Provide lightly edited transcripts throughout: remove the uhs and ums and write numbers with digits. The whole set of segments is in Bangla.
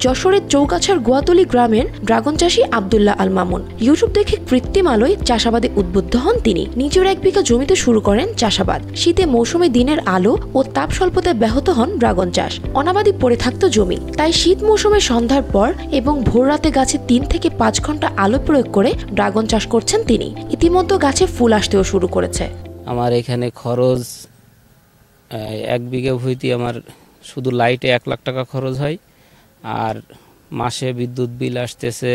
যশোরের চৌগাছার গোয়াতলী গ্রামের ড্রাগন চাষী আব্দুল্লাহ আল মামুন। ইউটিউব দেখে কৃত্রিম আলোয় চাষাবাদে উদ্বুদ্ধ হন তিনি। নিজের 1 বিঘা জমিতে শুরু করেন চাষাবাদ। শীতে মৌসুমে দিনের আলো ও তাপ স্বল্পতায় ব্যাহত হন ড্রাগন চাষ। অনাবাদি পড়ে থাকত জমি, তাই শীত মৌসুমে সন্ধ্যার পর এবং ভোর রাতে গাছে 3 থেকে 5 ঘন্টা আলো প্রয়োগ করে ড্রাগন চাষ করছেন তিনি। ইতিমধ্যে গাছে ফুল আসতেও শুরু করেছে। আমার এখানে খরচ 1 বিঘা ভূমিতে আমার শুধু লাইটে 1 লাখ টাকা খরচ হয়, আর মাসে বিদ্যুৎ বিল আসতেছে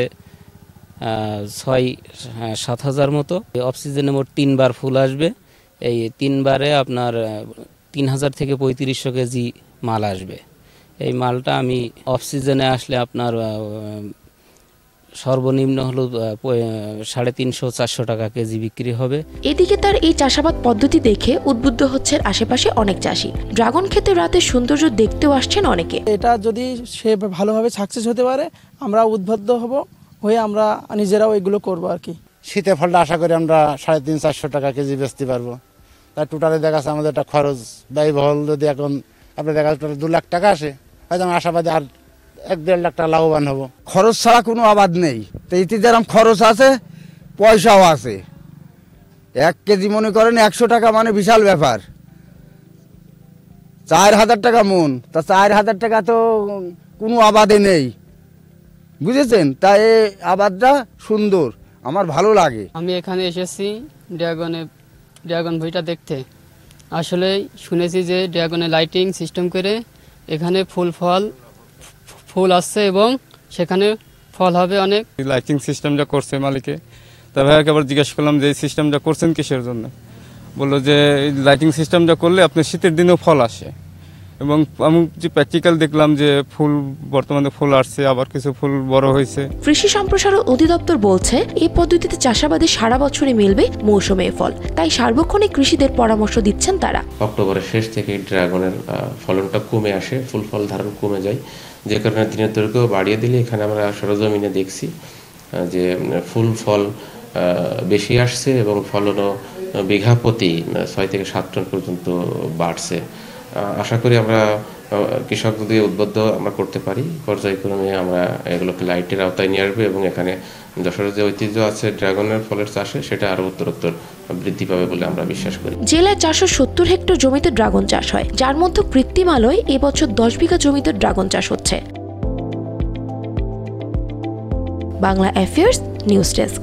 6-7 হাজার মতো। অফ সিজনে মোট 3 বার ফুল আসবে। এই 3 বারে আপনার 3000 থেকে 3500 কেজি মাল আসবে। এই মালটা আমি অফ সিজনে আসলে আপনার সর্বনিম্ন হলো 350-400 টাকা কেজি বিক্রি হবে। এদিকে তার এই চাষাবাদ পদ্ধতি দেখে উদ্বুদ্ধ হচ্ছে আশেপাশে অনেক চাষি। ড্রাগন ক্ষেতে রাতের সৌন্দর্য দেখতেও আসছেন অনেকে। এটা যদি সে ভালোভাবে সাকসেস হতে পারে, আমরা উদ্বুদ্ধ হয়ে আমরা নিজেরাও এগুলো করবো আর কি। শীতে ফলটা আশা করি আমরা 350-400 টাকা কেজি বেচতে পারবো। তাই টোটালে দেখা যাচ্ছে আমাদের একটা খরচ ব্যয়বহুল যদি এখন আপনার দেখা যাচ্ছে 2 লাখ টাকা আসে, হয়তো আমি আশাবাদী আর 1-1.5 লাখ টাকা লাভবান হবো। খরচ ছাড়া কোনো আবাদ নেই। তো এতে যেরকম খরচ আছে, পয়সাও আছে। 1 কেজি মনে করেন 100 টাকা, মানে বিশাল ব্যাপার। 4000 টাকা মন, তা 4000 টাকা তো কোনো আবাদে নেই, বুঝেছেন? তাই এই আবাদটা সুন্দর, আমার ভালো লাগে। আমি এখানে এসেছি ড্রাগন ভুঁইটা দেখতে। আসলে শুনেছি যে ড্রাগনে লাইটিং সিস্টেম করে এখানে ফুল আসছে এবং সেখানে ফল হবে অনেক। লাইটিং সিস্টেমটা করছে মালিকে, তা ভাইয়াকে আবার জিজ্ঞেস করলাম যে এই সিস্টেমটা করছেন কিসের জন্য। বললো যে এই লাইটিং সিস্টেমটা করলে আপনার শীতের দিনেও ফল আসে, এবং আমি যে প্র্যাকটিক্যাল দেখলাম যে ফুল বর্তমানে ফুল আসছে, আবার কিছু ফুল বড় হয়েছে। কৃষি সম্প্রসারণ অধিদপ্তর বলছে এই পদ্ধতিতে চাষাবাদে সারা বছরই মিলবে মৌসুমে ফল, তাই সার্বক্ষণিক কৃষিদের পরামর্শ দিচ্ছেন তারা। অক্টোবরের শেষ থেকে ড্রাগনের ফলনটা কমে আসে, ফুল ফল ধারণ কমে যায়, যে কারণে দিনের দৈর্ঘ্য বাড়িয়ে দিলে এখানে আমরা সরজমিনে দেখছি যে ফুল ফল বেশি আসছে এবং ফলনও বিঘা প্রতি 6 থেকে 7 টন পর্যন্ত বাড়ছে। আশা করি আমরা কৃষক যদি উদ্বুদ্ধ আমরা করতে পারি, পর্যায়ক্রমে আমরা এগুলোকে লাইটের আওতায় নিয়ে আসবো এবং এখানে যশোরের যে ঐতিহ্য আছে ড্রাগনের ফলের চাষে, সেটা আরো উত্তরোত্তর বৃদ্ধি পাবে বলে আমরা বিশ্বাস করি। জেলায় 470 হেক্টর জমিতে ড্রাগন চাষ হয়, যার মধ্যে কৃত্রিম আলোয় এবছর 10 বিঘা জমিতে ড্রাগন চাষ হচ্ছে। Bangla affairs news desk.